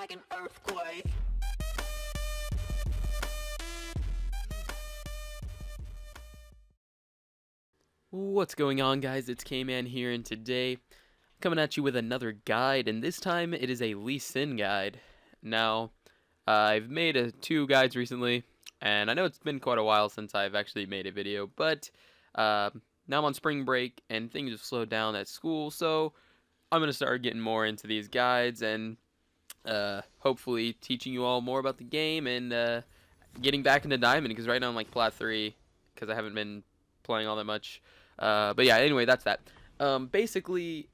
like an earthquake. What's going on, guys? It's K-Man here, and today coming at you with another guide, and this time it is a Lee Sin guide. Now, I've made two guides recently, and I know it's been quite a while since I've actually made a video, but now I'm on spring break and things have slowed down at school, so I'm gonna start getting more into these guides and hopefully teaching you all more about the game and getting back into Diamond, because right now I'm like Plat 3 because I haven't been playing all that much. But yeah, anyway, that's that. Basically,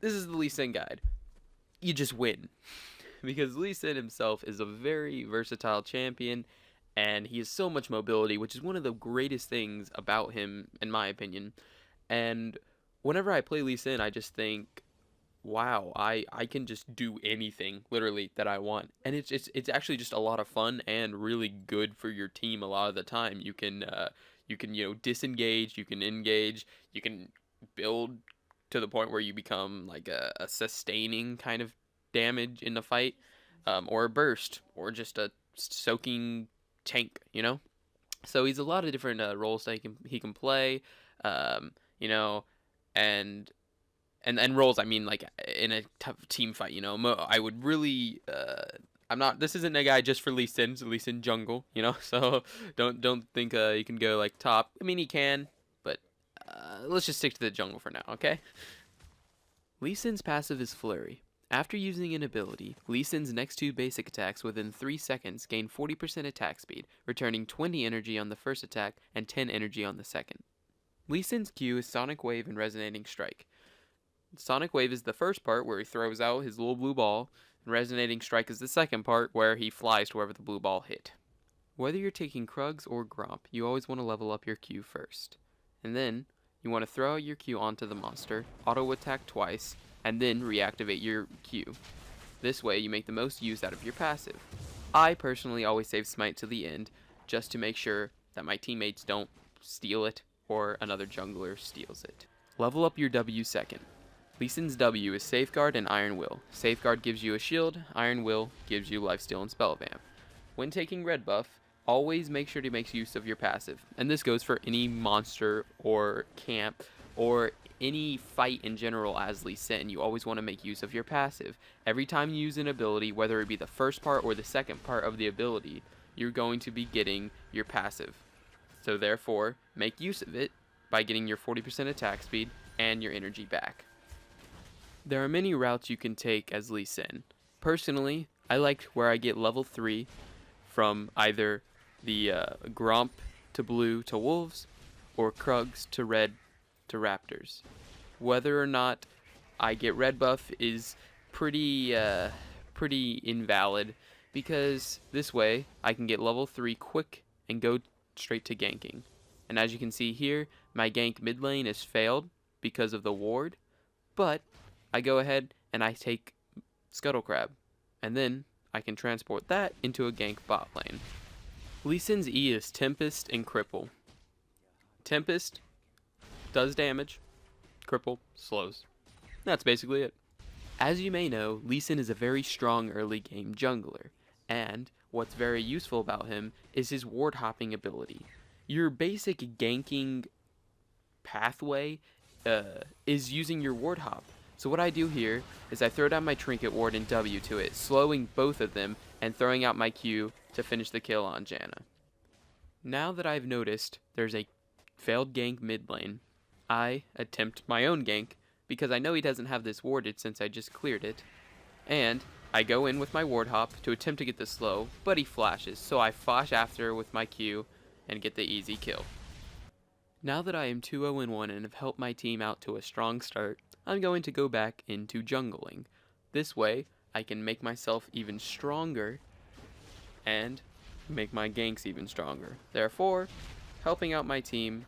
this is the Lee Sin guide. You just win. Because Lee Sin himself is a very versatile champion, and he has so much mobility, which is one of the greatest things about him, in my opinion. And whenever I play Lee Sin, I just think, wow, I can just do anything, literally, that I want. And it's actually just a lot of fun and really good for your team a lot of the time. You can disengage, you can engage, you can build to the point where you become like a sustaining kind of damage in the fight, or a burst, or just a soaking tank. So he's a lot of different roles that he can play, um, you know, and and roles. I mean, like in a tough team fight, I would really. I'm not. This isn't a guy just for Lee Sin. It's Lee Sin jungle, So don't think you can go like top. I mean, he can, but let's just stick to the jungle for now, okay? Lee Sin's passive is Flurry. After using an ability, Lee Sin's next two basic attacks within 3 seconds gain 40% attack speed, returning 20 energy on the first attack and 10 energy on the second. Lee Sin's Q is Sonic Wave and Resonating Strike. Sonic Wave is the first part where he throws out his little blue ball, and Resonating Strike is the second part where he flies to wherever the blue ball hit. Whether you're taking Krugs or Gromp, you always want to level up your Q first. And then, you want to throw out your Q onto the monster, auto attack twice, and then reactivate your Q. This way you make the most use out of your passive. I personally always save Smite to the end, just to make sure that my teammates don't steal it or another jungler steals it. Level up your W second. Lee Sin's W is Safeguard and Iron Will. Safeguard gives you a shield, Iron Will gives you Lifesteal and Spell Vamp. When taking red buff, always make sure to make use of your passive, and this goes for any monster or camp or any fight in general as Lee Sin. You always want to make use of your passive. Every time you use an ability, whether it be the first part or the second part of the ability, you're going to be getting your passive. So therefore, make use of it by getting your 40% attack speed and your energy back. There are many routes you can take as Lee Sin. Personally, I like where I get level 3 from either the Gromp to blue to wolves, or Krugs to red to raptors. Whether or not I get red buff is pretty invalid, because this way I can get level 3 quick and go straight to ganking. And as you can see here, my gank mid lane is failed because of the ward, but I go ahead and I take Scuttle Crab, and then I can transport that into a gank bot lane. Lee Sin's E is Tempest and Cripple. Tempest does damage, Cripple slows. That's basically it. As you may know, Lee Sin is a very strong early game jungler, and what's very useful about him is his ward hopping ability. Your basic ganking pathway is using your ward hop. So what I do here is I throw down my Trinket Ward and W to it, slowing both of them and throwing out my Q to finish the kill on Janna. Now that I've noticed there's a failed gank mid lane, I attempt my own gank because I know he doesn't have this warded since I just cleared it, and I go in with my ward hop to attempt to get the slow, but he flashes, so I flash after with my Q and get the easy kill. Now that I am 2-0-1 and have helped my team out to a strong start, I'm going to go back into jungling. This way, I can make myself even stronger and make my ganks even stronger. Therefore, helping out my team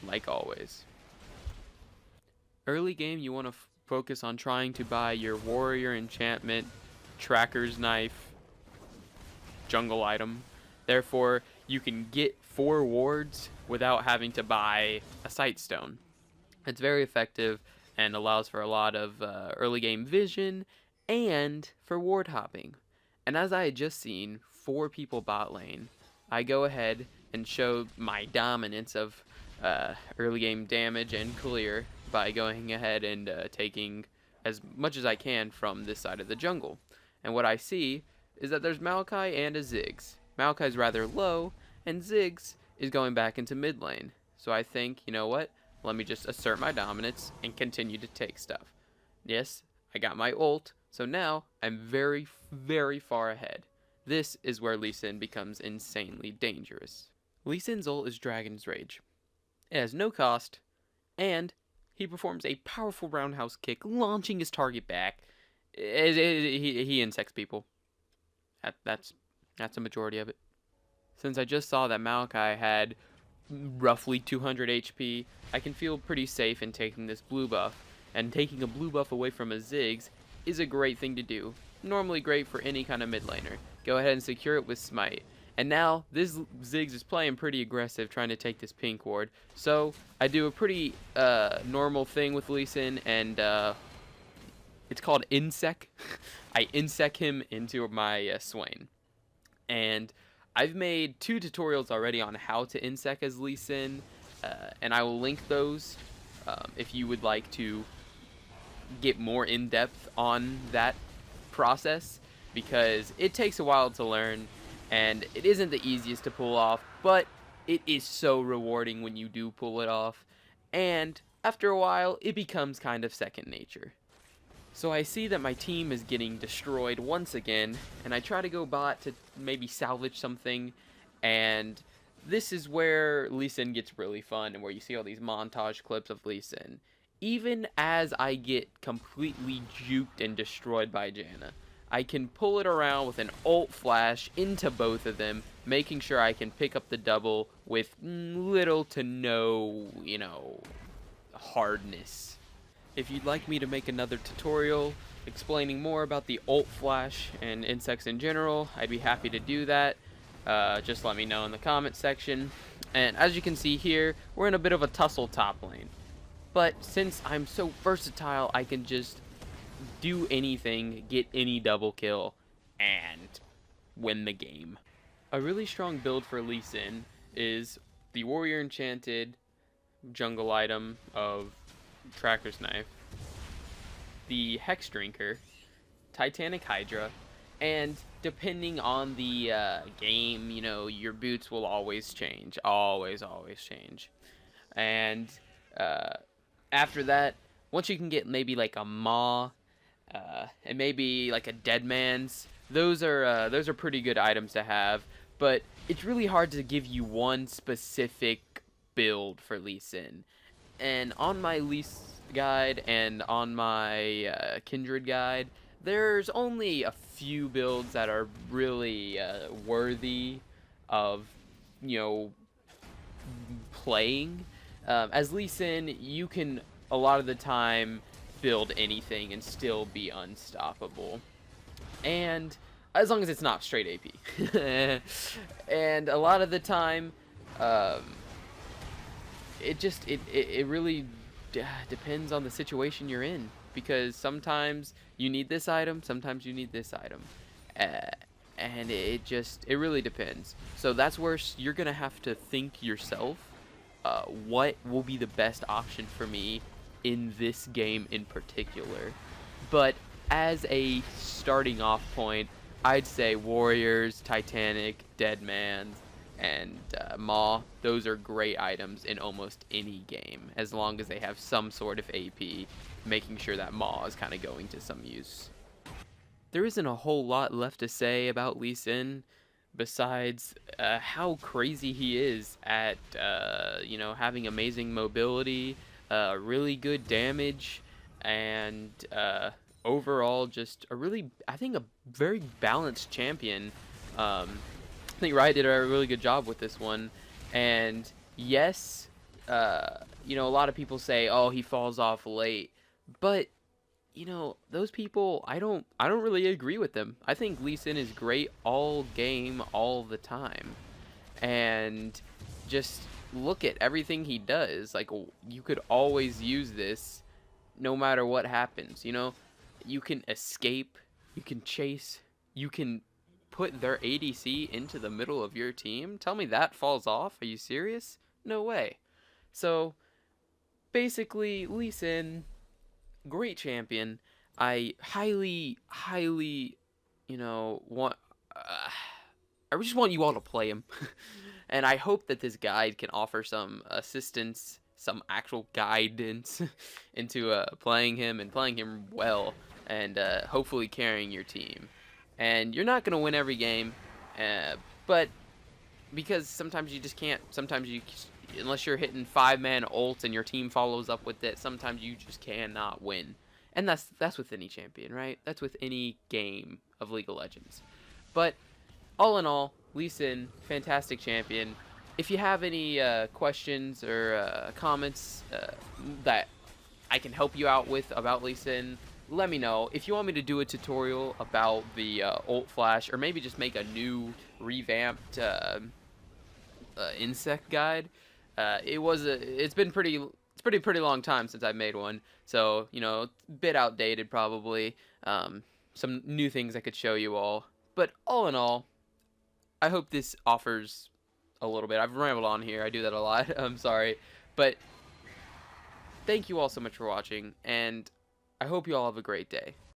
like always. Early game, you want to focus on trying to buy your warrior enchantment, tracker's knife, jungle item. Therefore, you can get 4 wards without having to buy a sight stone. It's very effective and allows for a lot of early game vision and for ward hopping. And as I had just seen 4 people bot lane, I go ahead and show my dominance of early game damage and clear by going ahead and taking as much as I can from this side of the jungle. And what I see is that there's Maokai and a Ziggs. Maokai's rather low, and Ziggs is going back into mid lane. So I think, you know what? Let me just assert my dominance and continue to take stuff. Yes, I got my ult, so now I'm very, very far ahead. This is where Lee Sin becomes insanely dangerous. Lee Sin's ult is Dragon's Rage. It has no cost, and he performs a powerful roundhouse kick, launching his target back. He insects people. That's a majority of it. Since I just saw that Maokai had roughly 200 HP, I can feel pretty safe in taking this blue buff. And taking a blue buff away from a Ziggs is a great thing to do. Normally great for any kind of mid laner. Go ahead and secure it with Smite. And now this Ziggs is playing pretty aggressive, trying to take this pink ward. So I do a pretty normal thing with Lee Sin, and it's called insec. I insec him into my Swain. And I've made 2 tutorials already on how to insec as Lee Sin, and I will link those if you would like to get more in depth on that process, because it takes a while to learn and it isn't the easiest to pull off, but it is so rewarding when you do pull it off, and after a while it becomes kind of second nature. So I see that my team is getting destroyed once again, and I try to go bot to maybe salvage something, and this is where Lee Sin gets really fun, and where you see all these montage clips of Lee Sin. Even as I get completely juked and destroyed by Janna, I can pull it around with an ult flash into both of them, making sure I can pick up the double with little to no, hardness. If you'd like me to make another tutorial explaining more about the ult flash and insects in general, I'd be happy to do that. Just let me know in the comment section. And as you can see here, we're in a bit of a tussle top lane. But since I'm so versatile, I can just do anything, get any double kill, and win the game. A really strong build for Lee Sin is the Warrior Enchanted jungle item of Tracker's Knife, the Hex Drinker, Titanic Hydra, and depending on the game, your boots will always change. Always change. And after that, once you can get maybe like a Maw, and maybe like a Dead Man's, those are pretty good items to have. But it's really hard to give you one specific build for Lee Sin. And on my Lee guide and on my Kindred guide, there's only a few builds that are really worthy of, playing. As Lee Sin, you can a lot of the time build anything and still be unstoppable, and as long as it's not straight AP. And a lot of the time, it really depends on the situation you're in, because sometimes you need this item, sometimes you need this item, and it really depends. So that's where you're gonna have to think yourself, what will be the best option for me in this game in particular. But as a starting off point, I'd say Warriors, Titanic, Deadman, and Maw. Those are great items in almost any game, as long as they have some sort of AP, making sure that Maw is kind of going to some use. There isn't a whole lot left to say about Lee Sin, besides how crazy he is at having amazing mobility, really good damage, and overall just I think a very balanced champion. I think Riot did a really good job with this one. And yes, a lot of people say, oh, he falls off late, but those people, I don't really agree with them. I think Lee Sin is great all game, all the time. And just look at everything he does. Like, you could always use this no matter what happens. You can escape, you can chase, you can put their ADC into the middle of your team? Tell me that falls off? Are you serious? No way. So, basically, Lee Sin, great champion. I highly, want. I just want you all to play him, and I hope that this guide can offer some assistance, some actual guidance into playing him and playing him well, and hopefully carrying your team. And you're not gonna win every game, but because sometimes you just can't. Sometimes you, unless you're hitting 5-man ults and your team follows up with it, sometimes you just cannot win. And that's with any champion, right? That's with any game of League of Legends. But all in all, Lee Sin, fantastic champion. If you have any questions or comments that I can help you out with about Lee Sin, let me know. If you want me to do a tutorial about the ult flash, or maybe just make a new revamped insect guide, it's been pretty long time since I made one, so a bit outdated probably. Some new things I could show you all, but all in all, I hope this offers a little bit. I've rambled on here. I do that a lot. I'm sorry, but thank you all so much for watching, and I hope you all have a great day.